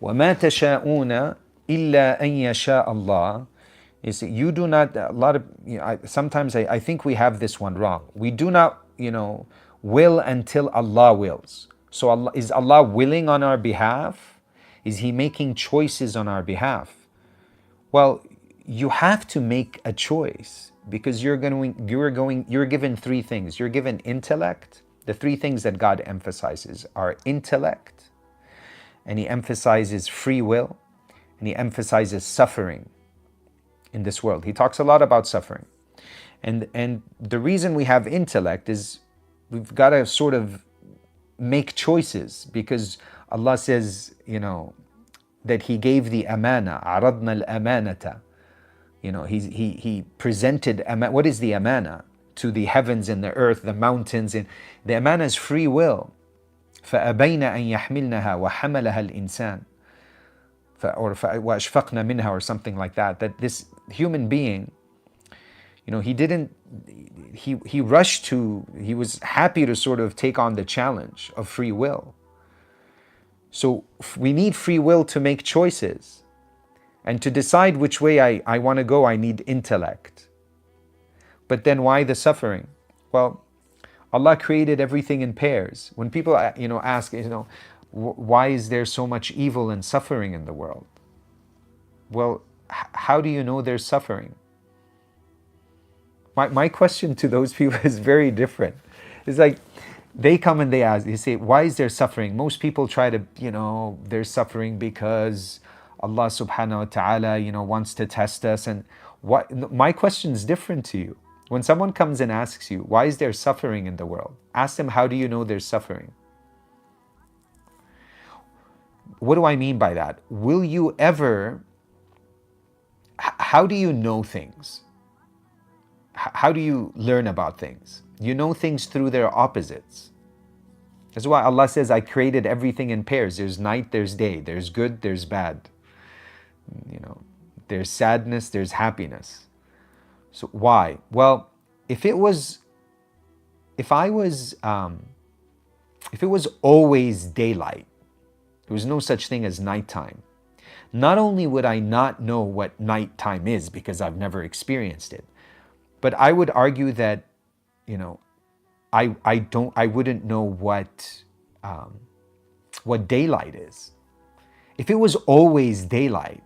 وَمَا تَشَاءُونَ إِلَّا أَن يَشَاءَ اللَّهُ. Is you do not, a lot of, sometimes I think we have this one wrong. We do not, will until Allah wills. So is Allah willing on our behalf? Is He making choices on our behalf? Well, you have to make a choice because you're given three things. You're given intellect. The three things that God emphasizes are intellect, and He emphasizes free will, and He emphasizes suffering in this world. He talks a lot about suffering. And the reason we have intellect is we've got to sort of make choices because Allah says, that He gave the amana, aradna al-amanata. He presented, what is the amana? To the heavens and the earth, the mountains. And the amana is free will. فَأَبَيْنَ أَن يَحْمِلْنَهَا وَحَمَلَهَا الْإِنسَانِ or وَأَشْفَقْنَ مِنْهَا or something like that. That this human being, he was happy to sort of take on the challenge of free will. So we need free will to make choices. And to decide which way I want to go, I need intellect. But then why the suffering? Well, Allah created everything in pairs. When people, ask, why is there so much evil and suffering in the world? Well, how do you know there's suffering? My question to those people is very different. It's like, they come and they say, why is there suffering? Most people try to, there's suffering because Allah subhanahu wa ta'ala, wants to test us. And my question is different to you. When someone comes and asks you, why is there suffering in the world? Ask them, how do you know there's suffering? What do I mean by that? Will you ever, how do you know things? How do you learn about things? You know things through their opposites. That's why Allah says, I created everything in pairs. There's night, there's day. There's good, there's bad. There's sadness, there's happiness. So why? Well, if it was always daylight, there was no such thing as nighttime. Not only would I not know what nighttime is because I've never experienced it, but I would argue that, I wouldn't know what daylight is. If it was always daylight,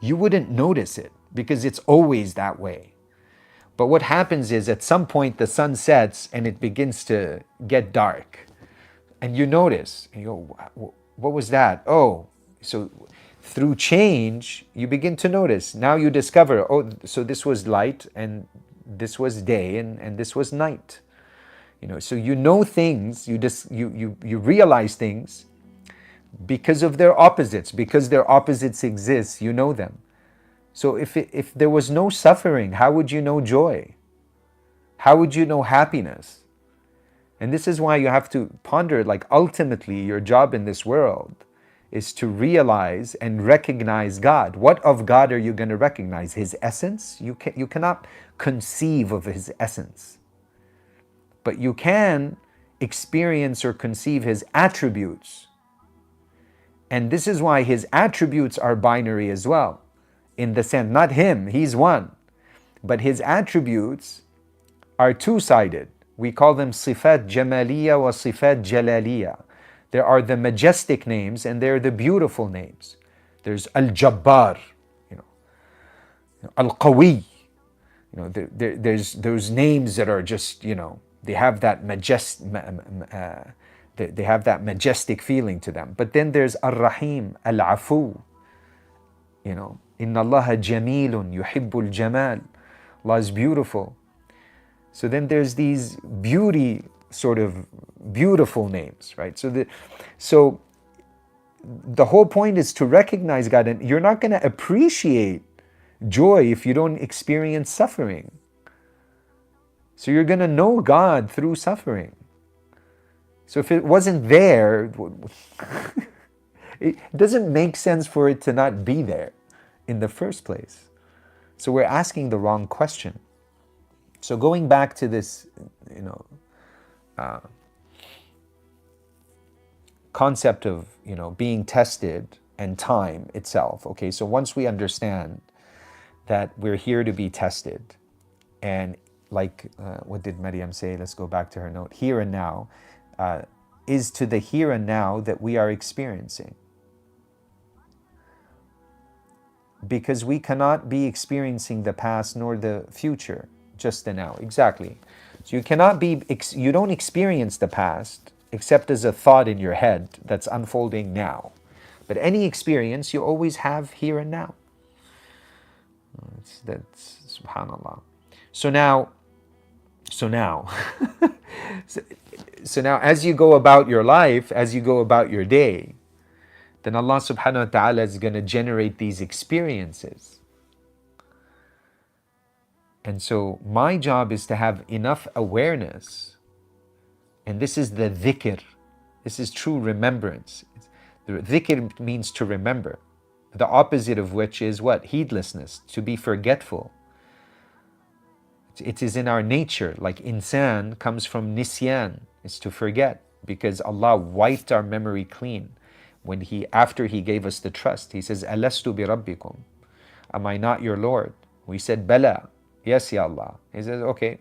you wouldn't notice it because it's always that way. But what happens is at some point the sun sets and it begins to get dark. And you notice, and you go, what was that? Oh, so through change, you begin to notice. Now you discover, oh, so this was light and this was day and this was night. So you know things, you realize things because of their opposites, because their opposites exist, you know them. So if there was no suffering, how would you know joy? How would you know happiness? And this is why you have to ponder, like ultimately your job in this world is to realize and recognize God. What of God are you going to recognize? His essence? You cannot conceive of His essence. But you can experience or conceive His attributes. And this is why His attributes are binary as well. In the sense, not Him, He's one. But His attributes are two-sided. We call them sifat jamaliya wa sifat jalaliya. There are the majestic names and there are the beautiful names. There's Al-Jabbar, Al-Qawi. There's those names that are just, they have that majestic feeling to them. But then there's Ar-Rahim, Al-Afu. Inna Allaha jamilun yuhibbul jamal. Allah is beautiful. So then there's these sort of beautiful names, right? So the whole point is to recognize God, and you're not going to appreciate joy if you don't experience suffering. So you're going to know God through suffering. So if it wasn't there, it doesn't make sense for it to not be there in the first place. So we're asking the wrong question. So going back to this, concept of, being tested and time itself. Okay, so once we understand that we're here to be tested, and like what did Maryam say? Let's go back to her note. Here and now is to the here and now that we are experiencing. Because we cannot be experiencing the past nor the future, just the now. Exactly. So you don't experience the past except as a thought in your head that's unfolding now. But any experience you always have here and now. That's subhanallah. So now, so now as you go about your life, as you go about your day, then Allah subhanahu wa ta'ala is going to generate these experiences. And so my job is to have enough awareness, and this is the dhikr, this is true remembrance. The dhikr means to remember, the opposite of which is what? Heedlessness, to be forgetful. It is in our nature, like insan comes from nisyan, is to forget, because Allah wiped our memory clean. When after he gave us the trust, he says, Alastu bi rabbikum? Am I not your Lord? We said, Bala, yes, Ya Allah. He says, okay,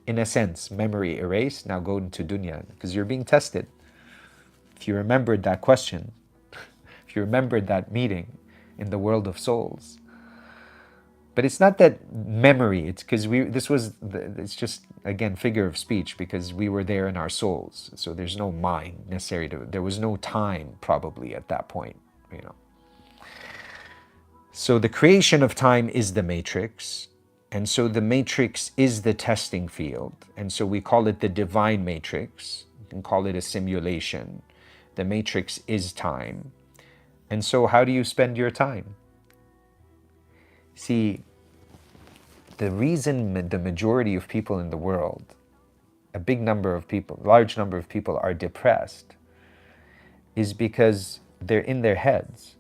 in a sense, memory erased, now go into dunya, because you're being tested. If you remembered that question, if you remembered that meeting in the world of souls. But it's not that memory, it's because it's just, again, figure of speech, because we were there in our souls. So there's no mind necessary there was no time probably at that point, you know. So the creation of time is the matrix, and so the matrix is the testing field, and so we call it the divine matrix. You can call it a simulation. The matrix is time. And so how do you spend your time? See, the reason the majority of people in the world, a large number of people are depressed is because they're in their heads.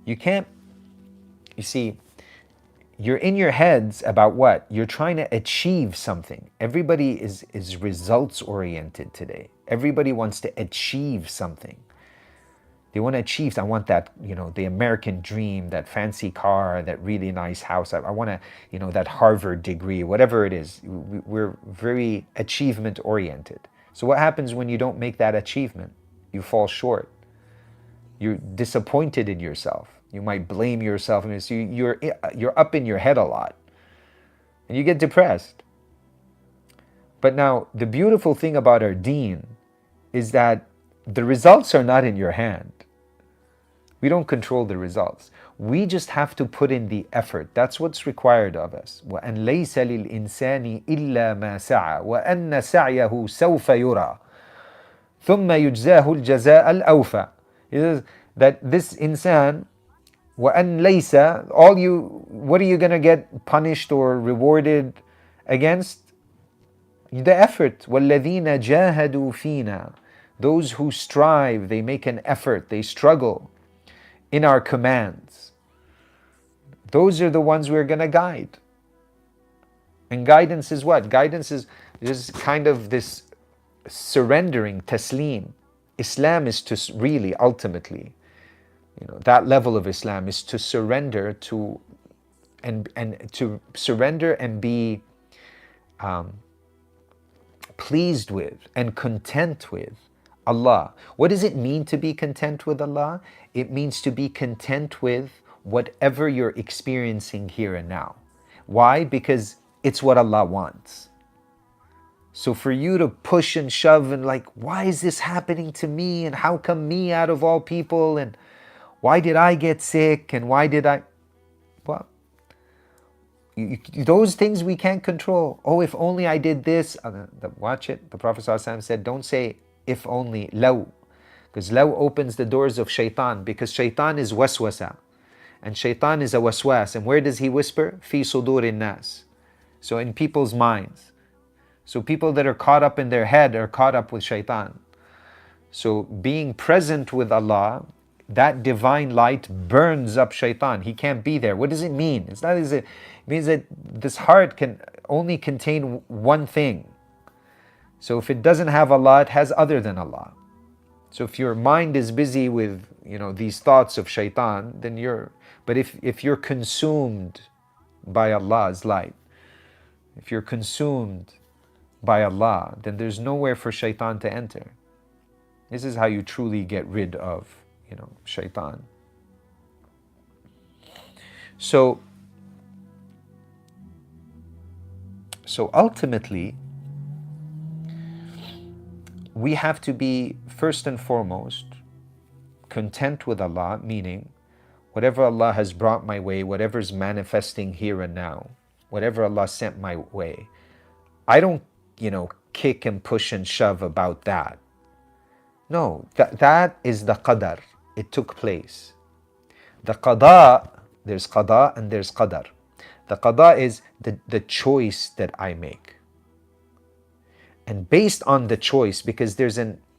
You see, you're in your heads about what? You're trying to achieve something. Everybody is results oriented today. Everybody wants to achieve something. They want to achieve, I want that, the American dream, that fancy car, that really nice house. I want to, that Harvard degree, whatever it is. We're very achievement oriented. So what happens when you don't make that achievement? You fall short. You're disappointed in yourself. You might blame yourself. So you're up in your head a lot. And you get depressed. But now, the beautiful thing about our deen is that the results are not in your hand. We don't control the results. We just have to put in the effort. That's what's required of us. وَأَنْ لَيْسَ لِلْإِنسَانِ إِلَّا مَا سَعَى وَأَنَّ سَعْيَهُ سَوْفَ يُرَى ثُمَّ يُجْزَاهُ الْجَزَاءَ الْأَوْفَى. It is that this insan, وَأَنْ لَيْسَ, what are you going to get punished or rewarded against? The effort. وَالَّذِينَ جَاهَدُوا فِينَا. Those who strive, they make an effort, they struggle in our commands. Those are the ones we're going to guide. And guidance is what? Guidance is just kind of this surrendering, taslim. Islam is to really, ultimately, that level of Islam is to surrender to, and to surrender and be pleased with and content with Allah. What does it mean to be content with Allah? It means to be content with whatever you're experiencing here and now. Why? Because it's what Allah wants. So for you to push and shove and like, why is this happening to me? And how come me out of all people? And why did I get sick? And why did I? Well, those things we can't control. Oh, if only I did this. Watch it. The Prophet ﷺ said, don't say, if only, law. Because law opens the doors of shaitan. Because shaitan is waswasa. And shaitan is a waswas. And where does he whisper? Fi sudurin nas. So in people's minds. So people that are caught up in their head are caught up with shaitan. So being present with Allah, that divine light burns up shaitan. He can't be there. What does it mean? It's not as it means that this heart can only contain one thing. So if it doesn't have Allah, it has other than Allah. So if your mind is busy with, these thoughts of shaitan, then but if you're consumed by Allah's light, if you're consumed by Allah, then there's nowhere for shaitan to enter. This is how you truly get rid of, shaitan. So ultimately, we have to be, first and foremost, content with Allah, meaning whatever Allah has brought my way, whatever's manifesting here and now, whatever Allah sent my way, I don't, kick and push and shove about that. No, that is the qadar. It took place. The qada, there's qada and there's qadar. The qada is the choice that I make. And based on the choice, because there's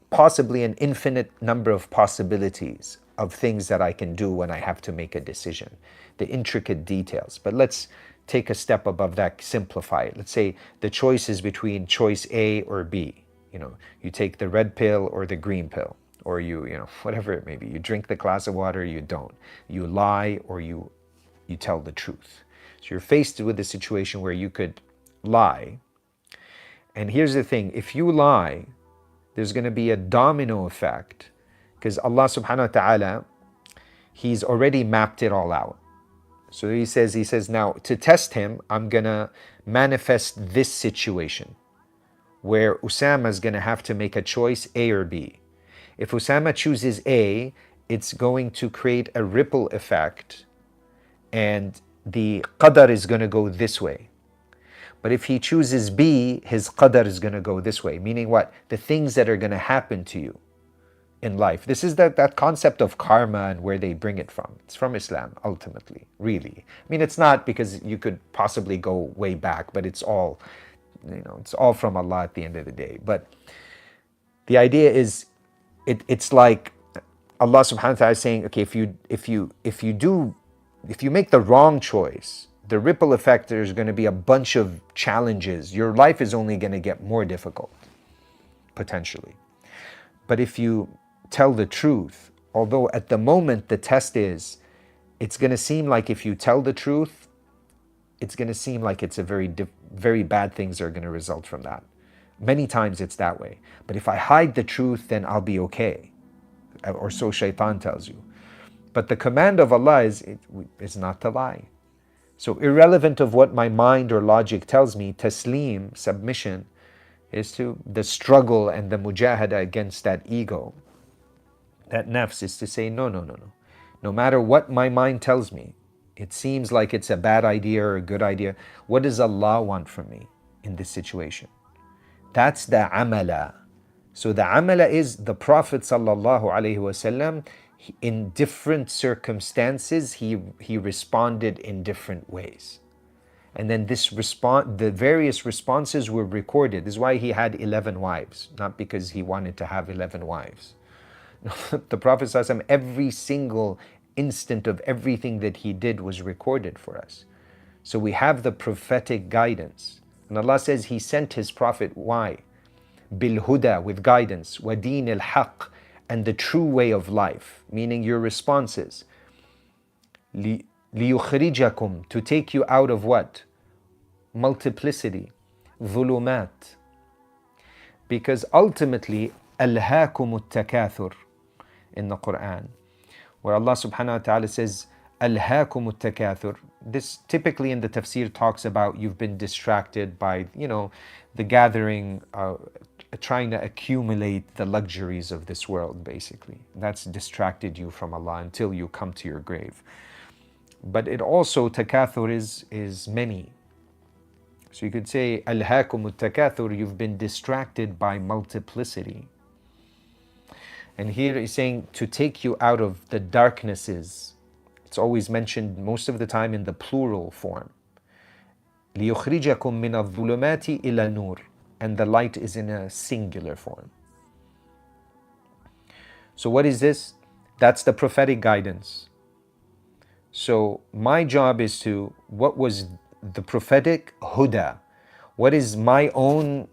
possibly an infinite number of possibilities of things that I can do when I have to make a decision, the intricate details. But let's take a step above that, simplify it. Let's say the choice is between choice A or B. You take the red pill or the green pill, or whatever it may be. You drink the glass of water, you don't. You lie or you tell the truth. So you're faced with a situation where you could lie. And here's the thing, if you lie, there's going to be a domino effect, because Allah subhanahu wa ta'ala, He's already mapped it all out. So He says, now to test him, I'm going to manifest this situation where Usama is going to have to make a choice, A or B. If Usama chooses A, it's going to create a ripple effect, and the qadar is going to go this way. But if he chooses B, his qadar is going to go this way. Meaning what? The things that are going to happen to you in life. This is that concept of karma and where they bring it from. It's from Islam, ultimately, really. I mean, it's not, because you could possibly go way back, but it's all, it's all from Allah at the end of the day. But the idea is, it's like Allah subhanahu wa ta'ala is saying, okay, if you make the wrong choice, the ripple effect, there's going to be a bunch of challenges. Your life is only going to get more difficult, potentially. But if you tell the truth, although at the moment the test is, it's going to seem like if you tell the truth, it's going to seem like it's a very bad things are going to result from that. Many times it's that way. But if I hide the truth, then I'll be okay. Or so shaitan tells you. But the command of Allah is not to lie. So irrelevant of what my mind or logic tells me, taslim, submission, is to the struggle and the mujahada against that ego. That nafs is to say, no. No matter what my mind tells me, it seems like it's a bad idea or a good idea. What does Allah want from me in this situation? That's the amala. So the amala is the Prophet sallallahu alaihi wasallam. In different circumstances, he responded in different ways. And then the various responses were recorded. This is why he had 11 wives, not because he wanted to have 11 wives. The Prophet ﷺ, every single instant of everything that he did was recorded for us. So we have the prophetic guidance. And Allah says He sent His Prophet, why? Bil huda, with guidance, wa deen al haq, and the true way of life, meaning your responses. لِيُخْرِجَكُمْ, to take you out of what? Multiplicity, ظُلُمَات. Because ultimately, أَلْهَاكُمُ التَّكَاثُرُ in the Qur'an, where Allah subhanahu wa ta'ala says, أَلْهَاكُمُ التَّكَاثُرُ. This typically in the tafsir talks about you've been distracted by, the gathering, trying to accumulate the luxuries of this world, basically. That's distracted you from Allah until you come to your grave. But it also, takathur is many. So you could say, alhaakum takathur, you've been distracted by multiplicity. And here he's saying to take you out of the darknesses. It's always mentioned most of the time in the plural form. لِيُخْرِجَكُم مِّنَ الظُّلُمَاتِ إِلَى النُّورِ. And the light is in a singular form. So what is this? That's the prophetic guidance. So my job is to, what was the prophetic huda? What is my own,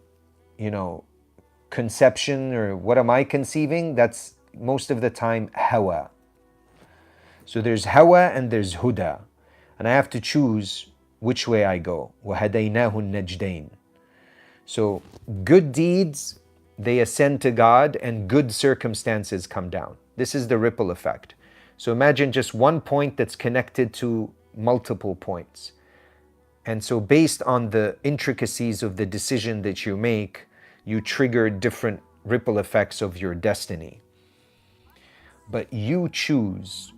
conception or what am I conceiving, that's most of the time hawa. So there's hawa and there's huda. And I have to choose which way I go. وَهَدَيْنَاهُ النَّجْدَيْنِ. So good deeds, they ascend to God, and good circumstances come down. This is the ripple effect. So imagine just one point that's connected to multiple points. And so based on the intricacies of the decision that you make, you trigger different ripple effects of your destiny. But you choose.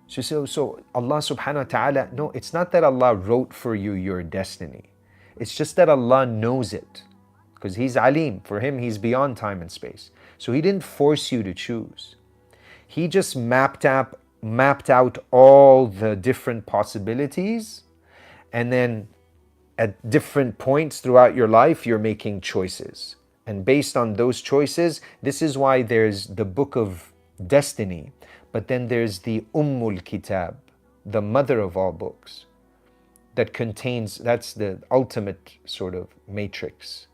So Allah subhanahu wa ta'ala, no, it's not that Allah wrote for you your destiny. It's just that Allah knows it. Because He's Alim. For Him, He's beyond time and space. So He didn't force you to choose. He just mapped out all the different possibilities, and then at different points throughout your life, you're making choices. And based on those choices, this is why there's the book of destiny, but then there's the Kitab, the mother of all books, that contains, that's the ultimate sort of matrix.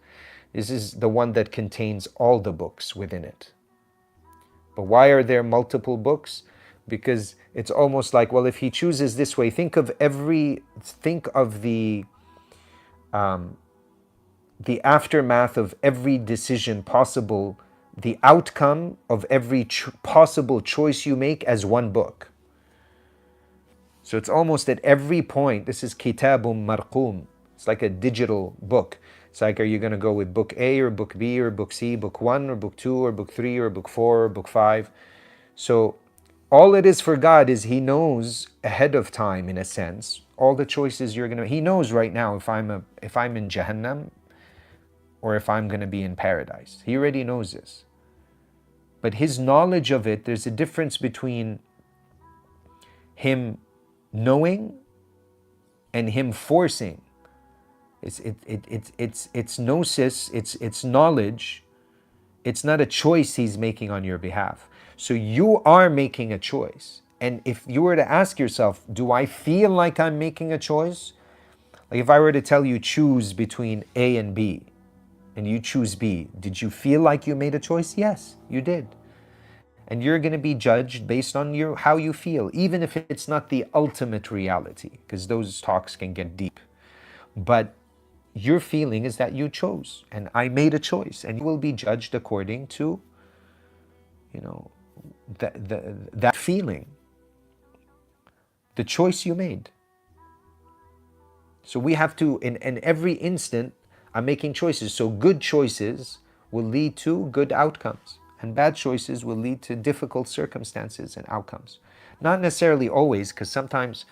This is the one that contains all the books within it. But why are there multiple books? Because it's almost like, well, if he chooses this way, think of the aftermath of every decision possible, the outcome of every possible choice you make as one book. So it's almost at every point, this is kitabun marqum. It's like a digital book. It's like, are you going to go with book A or book B or book C, book 1 or book 2 or book 3 or book 4 or book 5? So all it is for God is He knows ahead of time, in a sense, all the choices you're going to. He knows right now if I'm in Jahannam or if I'm going to be in paradise. He already knows this. But His knowledge of it, there's a difference between Him knowing and Him forcing. It's gnosis, it's knowledge. It's not a choice He's making on your behalf. So you are making a choice. And if you were to ask yourself, do I feel like I'm making a choice? Like if I were to tell you choose between A and B, and you choose B, did you feel like you made a choice? Yes, you did. And you're going to be judged based on how you feel, even if it's not the ultimate reality, because those talks can get deep. But your feeling is that you chose, and I made a choice, and you will be judged according to, that feeling, the choice you made. So we have to, in every instant, I'm making choices. So good choices will lead to good outcomes, and bad choices will lead to difficult circumstances and outcomes. Not necessarily always, because sometimes